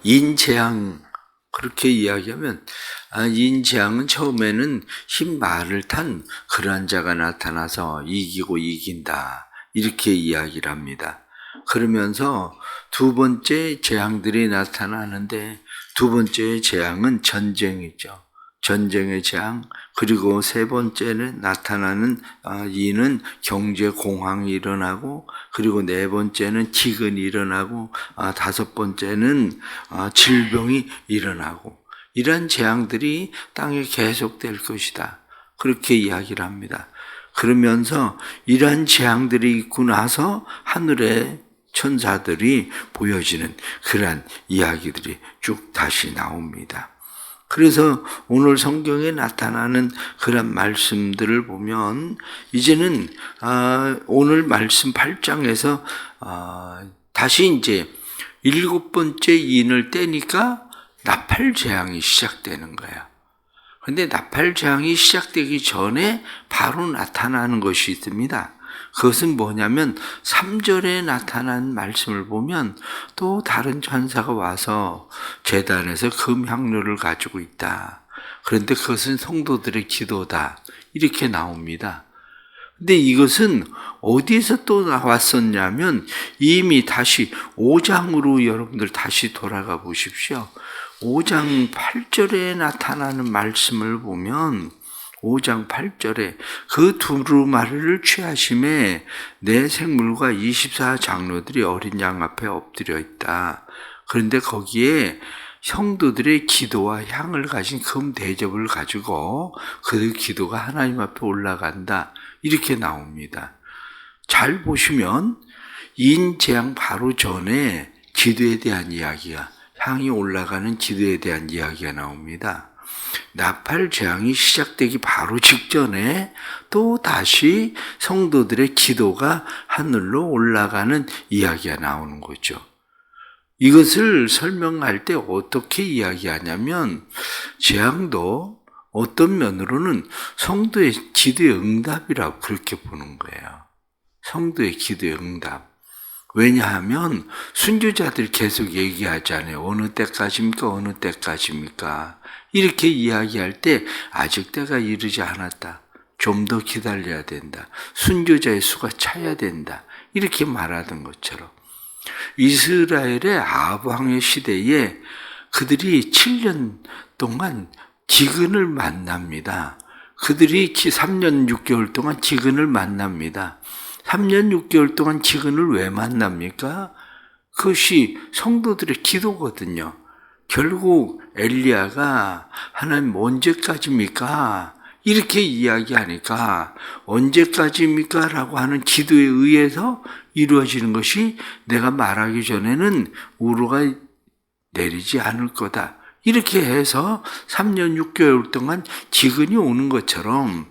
인재앙 그렇게 이야기하면 인재앙은 처음에는 흰 말을 탄 그러한 자가 나타나서 이기고 이긴다 이렇게 이야기를 합니다. 그러면서 두 번째 재앙들이 나타나는데 두 번째 재앙은 전쟁이죠. 전쟁의 재앙. 그리고 세 번째는 나타나는 이는 경제 공황이 일어나고, 그리고 네 번째는 기근이 일어나고, 다섯 번째는 질병이 일어나고, 이런 재앙들이 땅에 계속될 것이다. 그렇게 이야기를 합니다. 그러면서 이러한 재앙들이 있고 나서 하늘의 천사들이 보여지는 그러한 이야기들이 쭉 다시 나옵니다. 그래서 오늘 성경에 나타나는 그런 말씀들을 보면 이제는 오늘 말씀 8장에서 다시 이제 일곱 번째 인을 떼니까 나팔 재앙이 시작되는 거야. 그런데 나팔 재앙이 시작되기 전에 바로 나타나는 것이 있습니다. 그것은 뭐냐면 3절에 나타난 말씀을 보면 또 다른 천사가 와서 제단에서 금향로를 가지고 있다. 그런데 그것은 성도들의 기도다. 이렇게 나옵니다. 근데 이것은 어디에서 또 나왔었냐면 이미 다시 5장으로 여러분들 다시 돌아가 보십시오. 5장 8절에 나타나는 말씀을 보면 5장 8절에 그 두루마리를 취하심에 내 생물과 24장로들이 어린 양 앞에 엎드려 있다. 그런데 거기에 성도들의 기도와 향을 가진 금 대접을 가지고 그 기도가 하나님 앞에 올라간다. 이렇게 나옵니다. 잘 보시면 인재앙 바로 전에 기도에 대한 이야기가, 향이 올라가는 기도에 대한 이야기가 나옵니다. 나팔 재앙이 시작되기 바로 직전에 또 다시 성도들의 기도가 하늘로 올라가는 이야기가 나오는 거죠. 이것을 설명할 때 어떻게 이야기하냐면 재앙도 어떤 면으로는 성도의 기도의 응답이라고 그렇게 보는 거예요. 성도의 기도의 응답. 왜냐하면 순교자들 계속 얘기하잖아요. 어느 때까지입니까? 어느 때까지입니까? 이렇게 이야기할 때 아직 때가 이르지 않았다. 좀 더 기다려야 된다. 순교자의 수가 차야 된다. 이렇게 말하던 것처럼 이스라엘의 아합 왕의 시대에 그들이 7년 동안 기근을 만납니다. 그들이 3년 6개월 동안 기근을 만납니다. 3년 6개월 동안 기근을 왜 만납니까? 그것이 성도들의 기도거든요. 결국 엘리야가 하나님 언제까지입니까? 이렇게 이야기하니까 언제까지입니까? 라고 하는 기도에 의해서 이루어지는 것이 내가 말하기 전에는 우로가 내리지 않을 거다. 이렇게 해서 3년 6개월 동안 기근이 오는 것처럼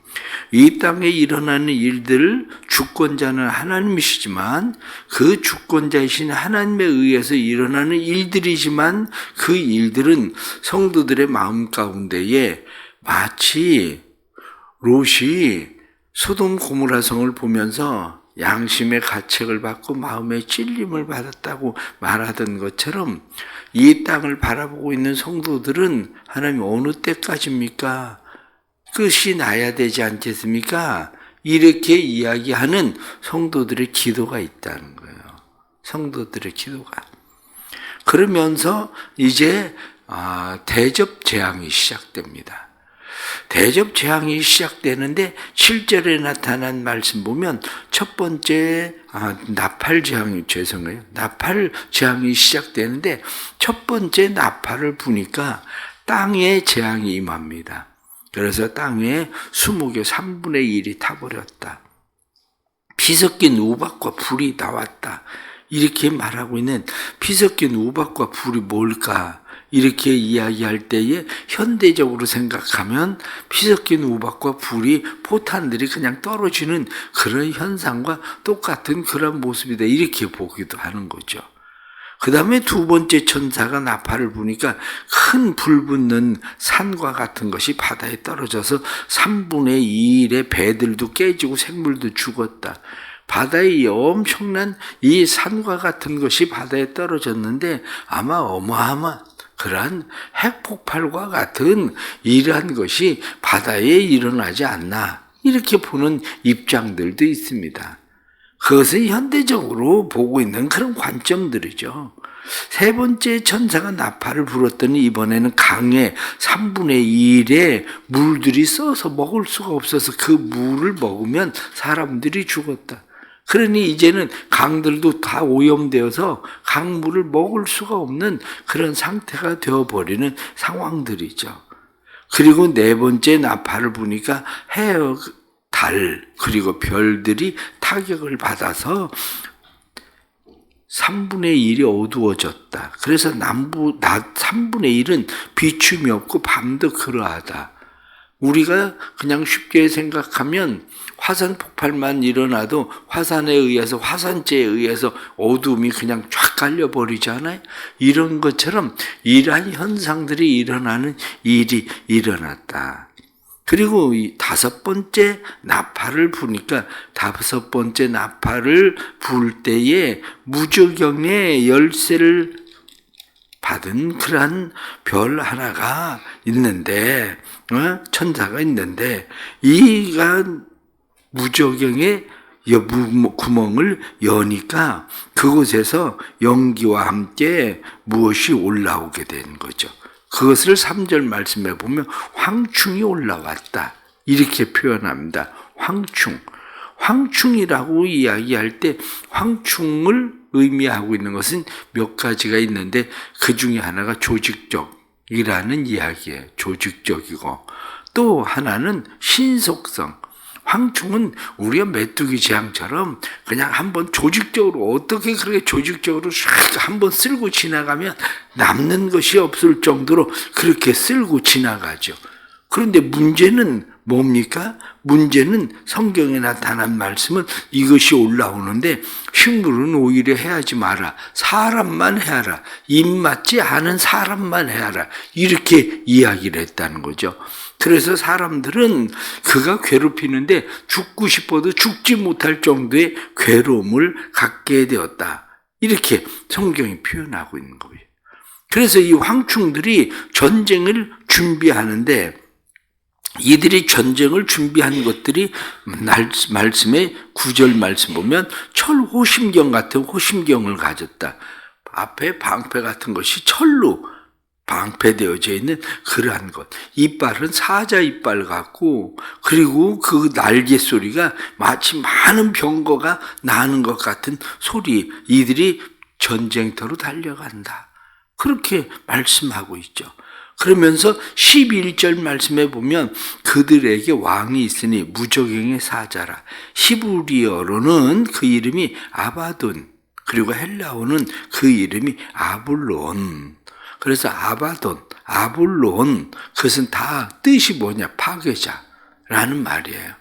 이 땅에 일어나는 일들을 주권자는 하나님이시지만 그 주권자이신 하나님에 의해서 일어나는 일들이지만 그 일들은 성도들의 마음 가운데에 마치 롯이 소돔 고모라 성을 보면서 양심의 가책을 받고 마음의 찔림을 받았다고 말하던 것처럼 이 땅을 바라보고 있는 성도들은 하나님 어느 때까지입니까? 끝이 나야 되지 않겠습니까? 이렇게 이야기하는 성도들의 기도가 있다는 거예요. 성도들의 기도가. 그러면서 이제 대접 재앙이 시작됩니다. 대접 재앙이 시작되는데 7절에 나타난 말씀 보면 첫 번째 나팔 재앙이 나팔 재앙이 시작되는데 첫 번째 나팔을 부니까 땅에 재앙이 임합니다. 그래서 땅에 수목의 3분의 1이 타버렸다. 피 섞인 우박과 불이 나왔다. 이렇게 말하고 있는 피 섞인 우박과 불이 뭘까? 이렇게 이야기할 때에 현대적으로 생각하면 피 섞인 우박과 불이 포탄들이 그냥 떨어지는 그런 현상과 똑같은 그런 모습이다. 이렇게 보기도 하는 거죠. 그 다음에 두 번째 천사가 나팔을 부니까 큰 불 붙는 산과 같은 것이 바다에 떨어져서 3분의 2일의 배들도 깨지고 생물도 죽었다. 바다에 엄청난 이 산과 같은 것이 바다에 떨어졌는데 아마 어마어마한 그러한 핵폭발과 같은 이러한 것이 바다에 일어나지 않나 이렇게 보는 입장들도 있습니다. 그것은 현대적으로 보고 있는 그런 관점들이죠. 세 번째 천사가 나팔을 불었더니 이번에는 강의 3분의 1의 물들이 써서 먹을 수가 없어서 그 물을 먹으면 사람들이 죽었다. 그러니 이제는 강들도 다 오염되어서 강물을 먹을 수가 없는 그런 상태가 되어버리는 상황들이죠. 그리고 네 번째 나팔을 부니까 해, 달, 그리고 별들이 타격을 받아서 3분의 1이 어두워졌다. 그래서 낮 3분의 1은 비춤이 없고 밤도 그러하다. 우리가 그냥 쉽게 생각하면 화산 폭발만 일어나도 화산에 의해서 화산재에 의해서 어둠이 그냥 쫙 갈려버리잖아요. 이런 것처럼 이러한 현상들이 일어나는 일이 일어났다. 그리고 이 다섯 번째 나팔을 부니까 다섯 번째 나팔을 불 때에 무저경의 열쇠를 받은 그러한 별 하나가 있는데 천사가 있는데 이가 무저경의 구멍을 여니까 그곳에서 연기와 함께 무엇이 올라오게 되는 거죠. 그것을 3절 말씀에 보면 황충이 올라왔다 이렇게 표현합니다. 황충이라고 이야기할 때 황충을 의미하고 있는 것은 몇 가지가 있는데 그 중에 하나가 조직적이라는 이야기예요. 조직적이고 또 하나는 신속성. 황충은 우리가 메뚜기 재앙처럼 그냥 한번 조직적으로 어떻게 그렇게 조직적으로 한번 쓸고 지나가면 남는 것이 없을 정도로 그렇게 쓸고 지나가죠. 그런데 문제는 뭡니까? 문제는 성경에 나타난 말씀은 이것이 올라오는데 식물은 오히려 해하지 마라. 사람만 해하라. 입맞지 않은 사람만 해하라. 이렇게 이야기를 했다는 거죠. 그래서 사람들은 그가 괴롭히는데 죽고 싶어도 죽지 못할 정도의 괴로움을 갖게 되었다. 이렇게 성경이 표현하고 있는 거예요. 그래서 이 황충들이 전쟁을 준비하는데 이들이 전쟁을 준비한 것들이 말씀에 9절 말씀 보면 철호심경 같은 호심경을 가졌다. 앞에 방패 같은 것이 철로 방패되어져 있는 그러한 것. 이빨은 사자 이빨 같고 그리고 그 날개 소리가 마치 많은 병거가 나는 것 같은 소리. 이들이 전쟁터로 달려간다. 그렇게 말씀하고 있죠. 그러면서 11절 말씀에 보면 그들에게 왕이 있으니 무저경의 사자라. 히브리어로는 그 이름이 아바돈, 그리고 헬라어는 그 이름이 아블론. 그래서 아바돈, 아블론, 그것은 다 뜻이 뭐냐? 파괴자라는 말이에요.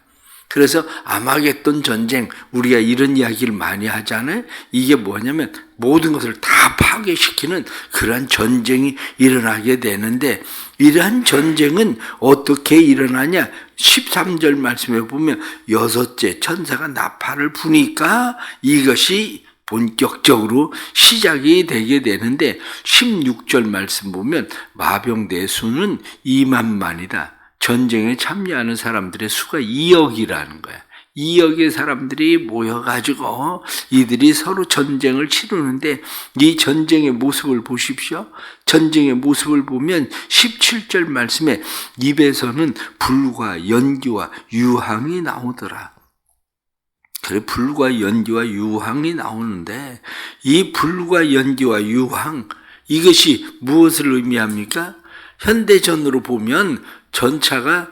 그래서 아마겟돈 전쟁, 우리가 이런 이야기를 많이 하잖아요. 이게 뭐냐면 모든 것을 다 파괴시키는 그러한 전쟁이 일어나게 되는데 이러한 전쟁은 어떻게 일어나냐? 13절 말씀에 보면 여섯째 천사가 나팔을 부니까 이것이 본격적으로 시작이 되게 되는데 16절 말씀 보면 마병대 수는 2만만이다. 전쟁에 참여하는 사람들의 수가 2억이라는 거야. 2억의 사람들이 모여가지고 이들이 서로 전쟁을 치르는데 이 전쟁의 모습을 보십시오. 전쟁의 모습을 보면 17절 말씀에 입에서는 불과 연기와 유황이 나오더라. 그래, 불과 연기와 유황이 나오는데 이 불과 연기와 유황, 이것이 무엇을 의미합니까? 현대전으로 보면 전차가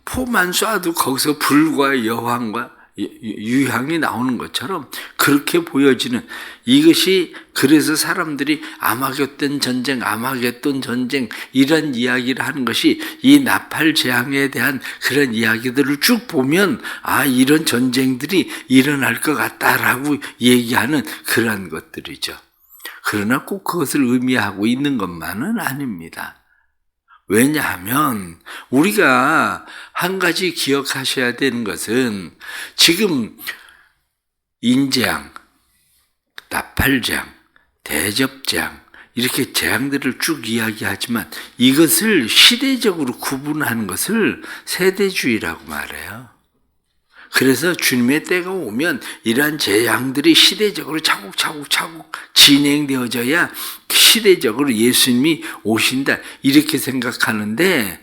포만 쏴도 거기서 불과 여황과 유향이 나오는 것처럼 그렇게 보여지는 이것이, 그래서 사람들이 아마겟돈 전쟁 이런 이야기를 하는 것이 이 나팔 재앙에 대한 그런 이야기들을 쭉 보면 아, 이런 전쟁들이 일어날 것 같다라고 얘기하는 그런 것들이죠. 그러나 꼭 그것을 의미하고 있는 것만은 아닙니다. 왜냐하면 우리가 한 가지 기억하셔야 되는 것은 지금 인재앙, 나팔재앙, 대접재앙 이렇게 재앙들을 쭉 이야기하지만 이것을 시대적으로 구분하는 것을 세대주의라고 말해요. 그래서 주님의 때가 오면 이러한 재앙들이 시대적으로 차곡차곡 진행되어져야 시대적으로 예수님이 오신다 이렇게 생각하는데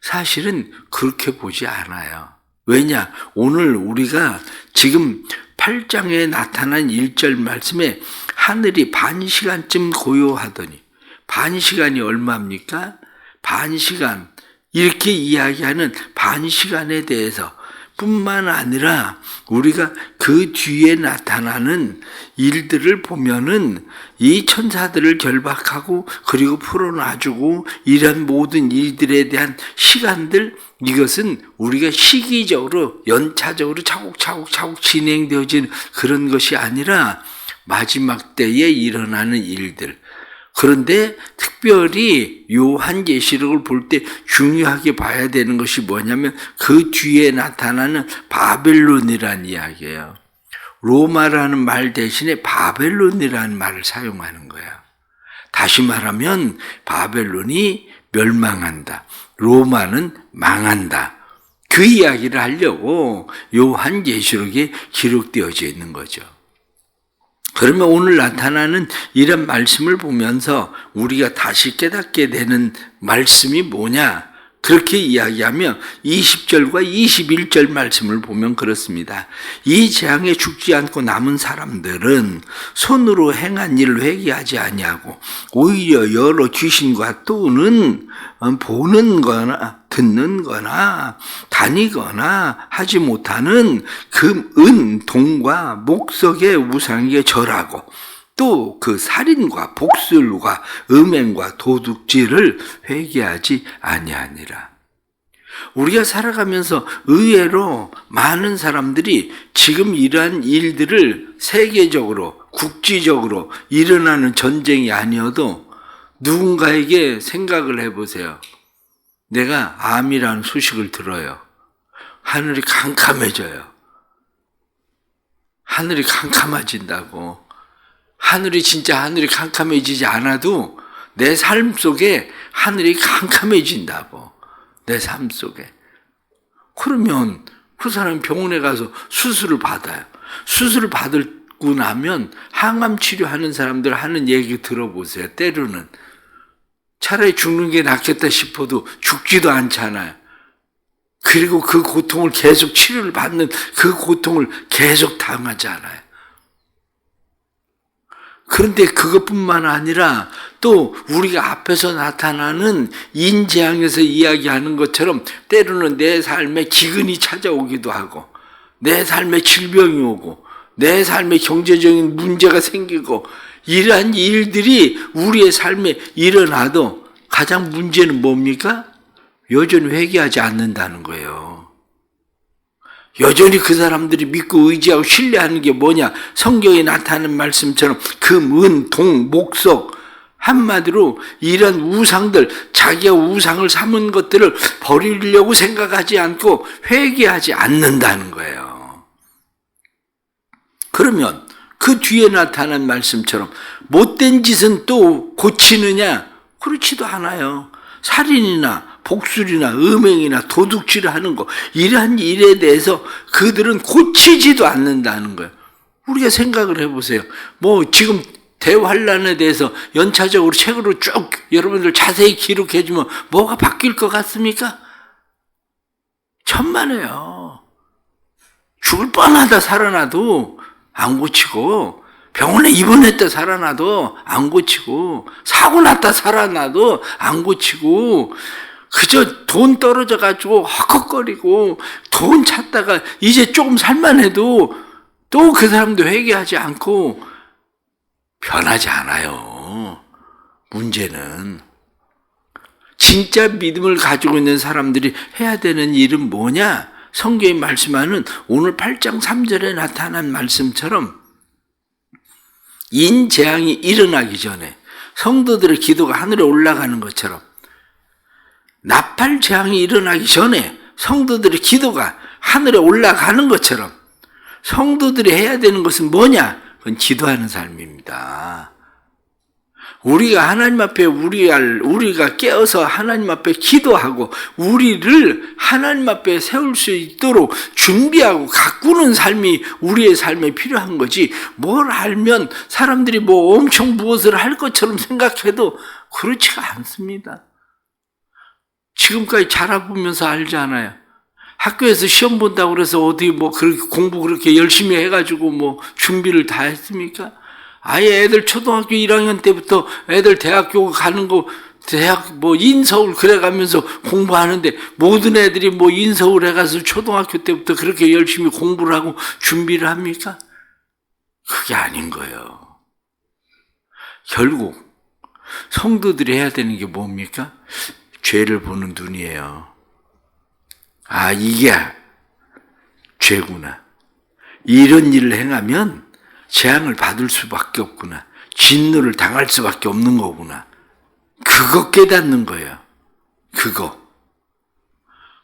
사실은 그렇게 보지 않아요. 왜냐? 오늘 우리가 지금 8장에 나타난 1절 말씀에 하늘이 반 시간쯤 고요하더니 반 시간이 얼마입니까? 반 시간 이렇게 이야기하는 반 시간에 대해서 뿐만 아니라 우리가 그 뒤에 나타나는 일들을 보면은 이 천사들을 결박하고 그리고 풀어놔주고 이런 모든 일들에 대한 시간들 이것은 우리가 시기적으로 연차적으로 차곡차곡 진행되어지는 그런 것이 아니라 마지막 때에 일어나는 일들. 그런데 특별히 요한계시록을 볼 때 중요하게 봐야 되는 것이 뭐냐면 그 뒤에 나타나는 바벨론이라는 이야기예요. 로마라는 말 대신에 바벨론이라는 말을 사용하는 거예요. 다시 말하면 바벨론이 멸망한다. 로마는 망한다. 그 이야기를 하려고 요한계시록에 기록되어져 있는 거죠. 그러면 오늘 나타나는 이런 말씀을 보면서 우리가 다시 깨닫게 되는 말씀이 뭐냐? 그렇게 이야기하면 20절과 21절 말씀을 보면 그렇습니다. 이 재앙에 죽지 않고 남은 사람들은 손으로 행한 일을 회개하지 아니하고 오히려 여러 귀신과 또는 보는 거나 듣는 거나 다니거나 하지 못하는 금, 은, 동과 목석의 우상에게 절하고 또 그 살인과 복술과 음행과 도둑질을 회개하지 아니하니라. 우리가 살아가면서 의외로 많은 사람들이 지금 이러한 일들을 세계적으로 국지적으로 일어나는 전쟁이 아니어도 누군가에게 생각을 해보세요. 내가 암이라는 소식을 들어요. 하늘이 캄캄해져요. 하늘이 캄캄해진다고. 하늘이 캄캄해지지 않아도 내 삶 속에 하늘이 캄캄해진다고. 내 삶 속에. 그러면 그 사람이 병원에 가서 수술을 받아요. 수술을 받고 나면 항암 치료하는 사람들 하는 얘기 들어보세요. 때로는 차라리 죽는 게 낫겠다 싶어도 죽지도 않잖아요. 그리고 그 고통을 계속 치료를 받는 그 고통을 계속 당하잖아요. 그런데 그것뿐만 아니라 또 우리가 앞에서 나타나는 인재앙에서 이야기하는 것처럼 때로는 내 삶에 기근이 찾아오기도 하고 내 삶에 질병이 오고 내 삶에 경제적인 문제가 생기고 이러한 일들이 우리의 삶에 일어나도 가장 문제는 뭡니까? 여전히 회개하지 않는다는 거예요. 여전히 그 사람들이 믿고 의지하고 신뢰하는 게 뭐냐? 성경에 나타나는 말씀처럼 금, 은, 동, 목석 한마디로 이런 우상들, 자기가 우상을 삼은 것들을 버리려고 생각하지 않고 회개하지 않는다는 거예요. 그러면 그 뒤에 나타난 말씀처럼 못된 짓은 또 고치느냐? 그렇지도 않아요. 살인이나 복술이나 음행이나 도둑질을 하는 거 이러한 일에 대해서 그들은 고치지도 않는다는 거예요. 우리가 생각을 해보세요. 뭐 지금 대환란에 대해서 연차적으로 책으로 쭉 여러분들 자세히 기록해주면 뭐가 바뀔 것 같습니까? 천만에요. 죽을 뻔하다 살아나도 안 고치고 병원에 입원했다 살아나도 안 고치고 사고 났다 살아나도 안 고치고 그저 돈 떨어져 가지고 헉헉거리고 돈 찾다가 이제 조금 살만해도 또 그 사람도 회개하지 않고 변하지 않아요. 문제는 진짜 믿음을 가지고 있는 사람들이 해야 되는 일은 뭐냐? 성경이 말씀하는 오늘 8장 3절에 나타난 말씀처럼 인재앙이 일어나기 전에 성도들의 기도가 하늘에 올라가는 것처럼 나팔 재앙이 일어나기 전에 성도들의 기도가 하늘에 올라가는 것처럼 성도들이 해야 되는 것은 뭐냐? 그건 기도하는 삶입니다. 우리가 하나님 앞에 우리가 깨어서 하나님 앞에 기도하고 우리를 하나님 앞에 세울 수 있도록 준비하고 가꾸는 삶이 우리의 삶에 필요한 거지. 뭘 알면 사람들이 뭐 엄청 무엇을 할 것처럼 생각해도 그렇지가 않습니다. 지금까지 자라보면서 알잖아요. 학교에서 시험 본다고 그래서 어디 뭐 그렇게 공부 그렇게 열심히 해가지고 뭐 준비를 다 했습니까? 아예 애들 초등학교 1학년 때부터 애들 대학교 가는 거, 대학 뭐 인서울 그래 가면서 공부하는데 모든 애들이 뭐 인서울 해가서 초등학교 때부터 그렇게 열심히 공부를 하고 준비를 합니까? 그게 아닌 거예요. 결국 성도들이 해야 되는 게 뭡니까? 죄를 보는 눈이에요. 아, 이게 죄구나. 이런 일을 행하면 재앙을 받을 수밖에 없구나. 진노를 당할 수밖에 없는 거구나. 그거 깨닫는 거예요. 그거.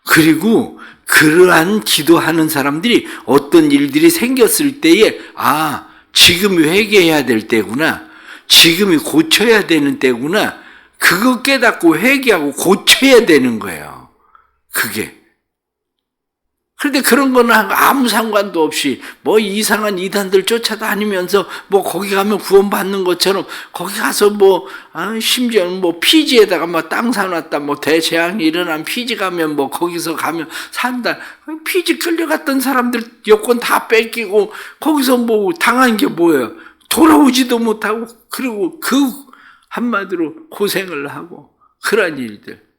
그리고 그러한 기도하는 사람들이 어떤 일들이 생겼을 때에 아, 지금이 회개해야 될 때구나. 지금이 고쳐야 되는 때구나. 그거 깨닫고 회개하고 고쳐야 되는 거예요. 그게. 그런데 그런 거는 아무 상관도 없이 뭐 이상한 이단들 쫓아다니면서 뭐 거기 가면 구원받는 것처럼 거기 가서 뭐 심지어는 뭐 피지에다가 뭐 땅 사놨다 뭐 대재앙이 일어난 피지 가면 뭐 거기서 가면 산다. 피지 끌려갔던 사람들 여권 다 뺏기고 거기서 뭐 당한 게 뭐예요? 돌아오지도 못하고 그리고 그 한마디로 고생을 하고 그런 일들.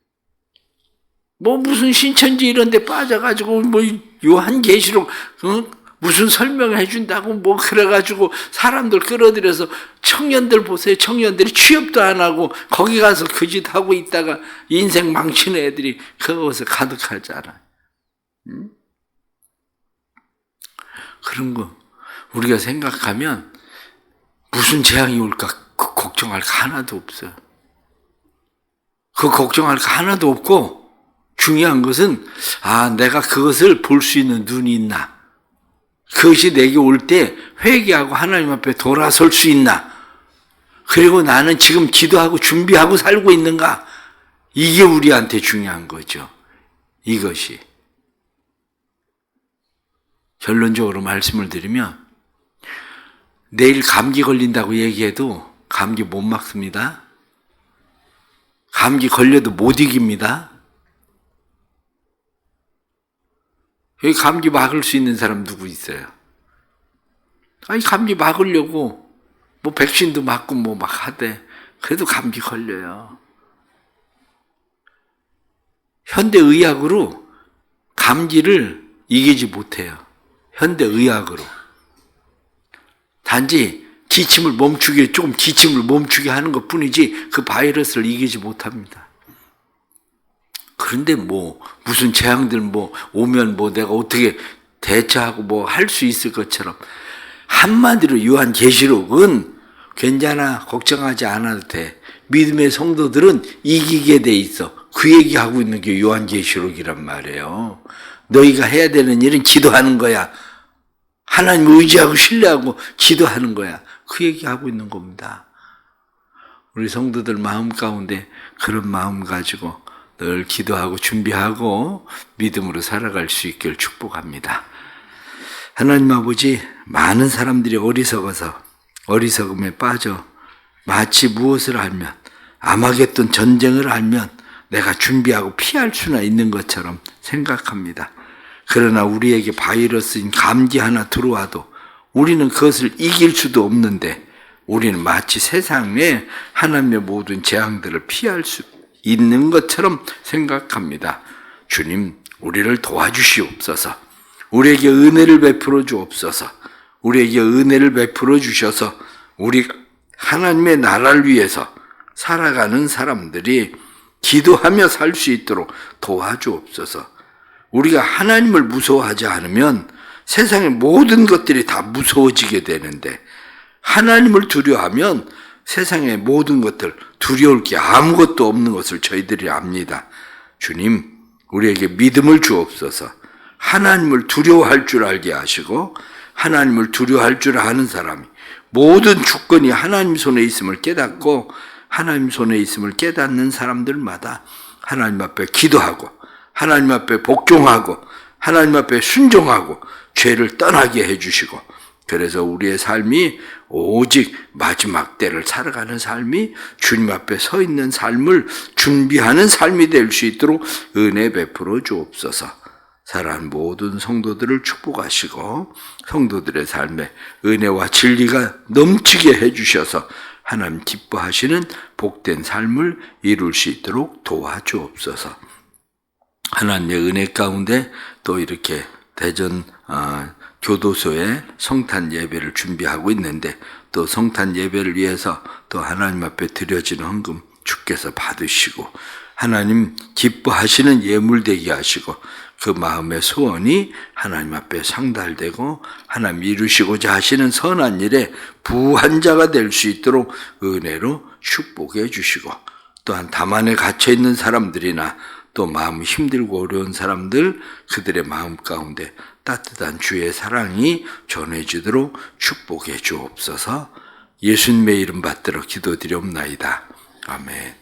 뭐 무슨 신천지 이런 데 빠져가지고 뭐 요한계시록 무슨 설명해 준다고 뭐 그래가지고 사람들 끌어들여서 청년들 보세요. 청년들이 취업도 안 하고 거기 가서 그 짓 하고 있다가 인생 망치는 애들이 그것에 가득하잖아. 그런 거 우리가 생각하면 무슨 재앙이 올까 그 걱정할 거 하나도 없어요. 그 걱정할 거 하나도 없고 중요한 것은 아, 내가 그것을 볼 수 있는 눈이 있나? 그것이 내게 올 때 회개하고 하나님 앞에 돌아설 수 있나? 그리고 나는 지금 기도하고 준비하고 살고 있는가? 이게 우리한테 중요한 거죠. 이것이. 결론적으로 말씀을 드리면 내일 감기 걸린다고 얘기해도 감기 못 막습니다. 감기 걸려도 못 이깁니다. 여기 감기 막을 수 있는 사람 누구 있어요? 아니, 감기 막으려고 뭐 백신도 맞고 뭐 막 하대. 그래도 감기 걸려요. 현대의학으로 감기를 이기지 못해요. 현대의학으로. 단지 조금 기침을 멈추게 하는 것 뿐이지 그 바이러스를 이기지 못합니다. 그런데 뭐 무슨 재앙들 뭐 오면 뭐 내가 어떻게 대처하고 뭐 할 수 있을 것처럼 한마디로 요한계시록은 괜찮아 걱정하지 않아도 돼. 믿음의 성도들은 이기게 돼 있어. 그 얘기하고 있는 게 요한계시록이란 말이에요. 너희가 해야 되는 일은 기도하는 거야. 하나님 의지하고 신뢰하고 기도하는 거야. 그 얘기하고 있는 겁니다. 우리 성도들 마음 가운데 그런 마음 가지고 늘 기도하고 준비하고 믿음으로 살아갈 수 있길 축복합니다. 하나님 아버지, 많은 사람들이 어리석음에 빠져 마치 무엇을 알면 아마겟돈 전쟁을 알면 내가 준비하고 피할 수나 있는 것처럼 생각합니다. 그러나 우리에게 바이러스인 감기 하나 들어와도 우리는 그것을 이길 수도 없는데 우리는 마치 세상에 하나님의 모든 재앙들을 피할 수 있는 것처럼 생각합니다. 주님, 우리를 도와주시옵소서. 우리에게 은혜를 베풀어 주옵소서. 우리에게 은혜를 베풀어 주셔서 우리 하나님의 나라를 위해서 살아가는 사람들이 기도하며 살 수 있도록 도와주옵소서. 우리가 하나님을 무서워하지 않으면 세상의 모든 것들이 다 무서워지게 되는데 하나님을 두려워하면 세상의 모든 것들 두려울 게 아무것도 없는 것을 저희들이 압니다. 주님, 우리에게 믿음을 주옵소서. 하나님을 두려워할 줄 알게 하시고 하나님을 두려워할 줄 아는 사람이 모든 주권이 하나님 손에 있음을 깨닫고 하나님 손에 있음을 깨닫는 사람들마다 하나님 앞에 기도하고 하나님 앞에 복종하고 하나님 앞에 순종하고 죄를 떠나게 해주시고 그래서 우리의 삶이 오직 마지막 때를 살아가는 삶이 주님 앞에 서 있는 삶을 준비하는 삶이 될 수 있도록 은혜 베풀어 주옵소서. 사랑하는 모든 성도들을 축복하시고 성도들의 삶에 은혜와 진리가 넘치게 해주셔서 하나님 기뻐하시는 복된 삶을 이룰 수 있도록 도와주옵소서. 하나님의 은혜 가운데 또 이렇게 대전 교도소에 성탄 예배를 준비하고 있는데 또 성탄 예배를 위해서 또 하나님 앞에 드려지는 헌금 주께서 받으시고 하나님 기뻐하시는 예물 되게 하시고 그 마음의 소원이 하나님 앞에 상달되고 하나님 이루시고자 하시는 선한 일에 부한 자가 될 수 있도록 은혜로 축복해 주시고 또한 담안에 갇혀 있는 사람들이나 또 마음 힘들고 어려운 사람들 그들의 마음 가운데 따뜻한 주의 사랑이 전해지도록 축복해 주옵소서. 예수님의 이름 받들어 기도드리옵나이다. 아멘.